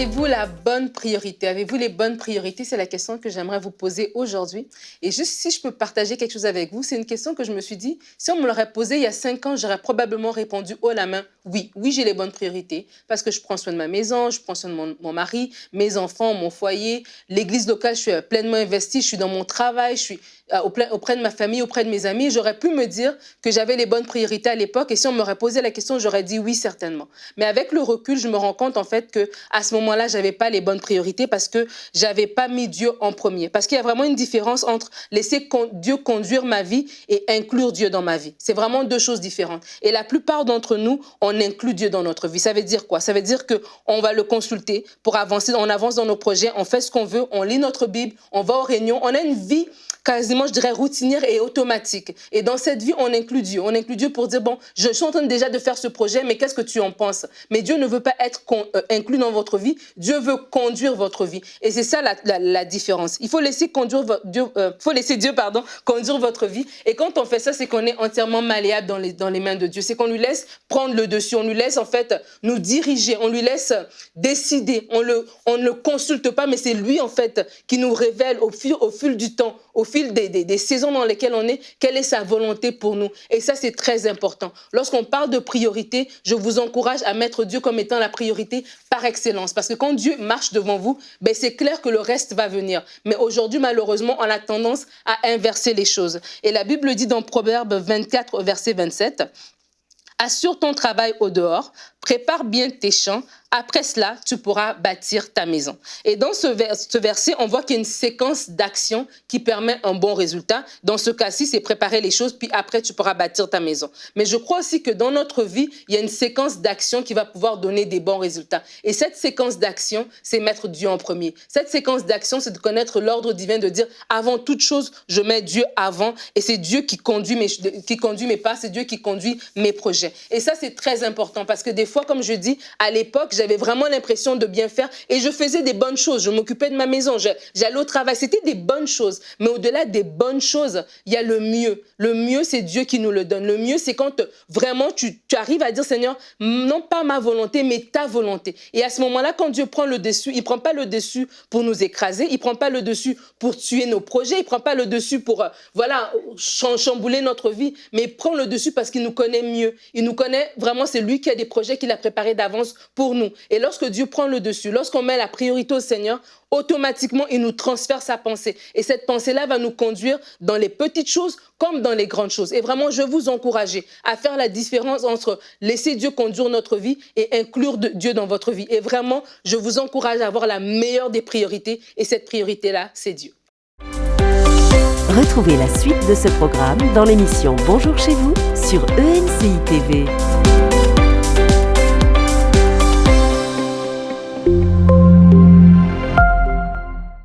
Avez-vous la bonne priorité? Avez-vous les bonnes priorités? C'est la question que j'aimerais vous poser aujourd'hui. Et juste si je peux partager quelque chose avec vous, c'est une question que je me suis dit, si on me l'aurait posée il y a 5 ans, j'aurais probablement répondu haut la main, oui, j'ai les bonnes priorités parce que je prends soin de ma maison, je prends soin de mon mari, mes enfants, mon foyer, l'église locale, je suis pleinement investie, je suis dans mon travail, je suis auprès de ma famille, auprès de mes amis. J'aurais pu me dire que j'avais les bonnes priorités à l'époque et si on m'aurait posé la question, j'aurais dit oui, certainement. Mais avec le recul, je me rends compte en fait que à ce moment-là, j'avais pas les bonnes priorités parce que j'avais pas mis Dieu en premier. Parce qu'il y a vraiment une différence entre laisser Dieu conduire ma vie et inclure Dieu dans ma vie. C'est vraiment deux choses différentes. Et la plupart d'entre nous, on inclut Dieu dans notre vie. Ça veut dire quoi? Ça veut dire que on va le consulter pour avancer, on avance dans nos projets, on fait ce qu'on veut, on lit notre Bible, on va aux réunions, on a une vie quasiment, je dirais, routinière et automatique. Et dans cette vie, on inclut Dieu. On inclut Dieu pour dire, bon, je suis en train déjà de faire ce projet, mais qu'est-ce que tu en penses? Mais Dieu ne veut pas être inclus dans votre vie. Dieu veut conduire votre vie. Et c'est ça la différence. Il faut laisser Dieu conduire votre vie. Et quand on fait ça, c'est qu'on est entièrement malléable dans les mains de Dieu. C'est qu'on lui laisse prendre le dessus. On lui laisse, en fait, nous diriger. On lui laisse décider. On ne le consulte pas, mais c'est lui, en fait, qui nous révèle au fil du temps, au fil des saisons dans lesquelles on est, quelle est sa volonté pour nous. Et ça, c'est très important. Lorsqu'on parle de priorité, je vous encourage à mettre Dieu comme étant la priorité par excellence. Parce que quand Dieu marche devant vous, ben c'est clair que le reste va venir. Mais aujourd'hui, malheureusement, on a tendance à inverser les choses. Et la Bible dit dans Proverbe 24, verset 27, « Assure ton travail au dehors, prépare bien tes champs, après cela, tu pourras bâtir ta maison. » Et dans ce verset, on voit qu'il y a une séquence d'actions qui permet un bon résultat. Dans ce cas-ci, c'est préparer les choses, puis après, tu pourras bâtir ta maison. Mais je crois aussi que dans notre vie, il y a une séquence d'actions qui va pouvoir donner des bons résultats. Et cette séquence d'actions, c'est mettre Dieu en premier. Cette séquence d'actions, c'est de connaître l'ordre divin, de dire, avant toute chose, je mets Dieu avant. Et c'est Dieu qui conduit mes pas, c'est Dieu qui conduit mes projets. Et ça, c'est très important parce que des fois, comme je dis, à l'époque, j'avais vraiment l'impression de bien faire et je faisais des bonnes choses. Je m'occupais de ma maison, j'allais au travail. C'était des bonnes choses. Mais au-delà des bonnes choses, il y a le mieux. Le mieux, c'est Dieu qui nous le donne. Le mieux, c'est quand vraiment tu arrives à dire, Seigneur, non pas ma volonté, mais ta volonté. Et à ce moment-là, quand Dieu prend le dessus, il ne prend pas le dessus pour nous écraser, il ne prend pas le dessus pour tuer nos projets, il ne prend pas le dessus pour chambouler notre vie, mais il prend le dessus parce qu'il nous connaît mieux. Il nous connaît vraiment, c'est lui qui a des projets qu'il a préparés d'avance pour nous. Et lorsque Dieu prend le dessus, lorsqu'on met la priorité au Seigneur, automatiquement, il nous transfère sa pensée. Et cette pensée-là va nous conduire dans les petites choses comme dans les grandes choses. Et vraiment, je vous encourage à faire la différence entre laisser Dieu conduire notre vie et inclure Dieu dans votre vie. Et vraiment, je vous encourage à avoir la meilleure des priorités. Et cette priorité-là, c'est Dieu. Retrouvez la suite de ce programme dans l'émission Bonjour chez vous sur ENCI TV.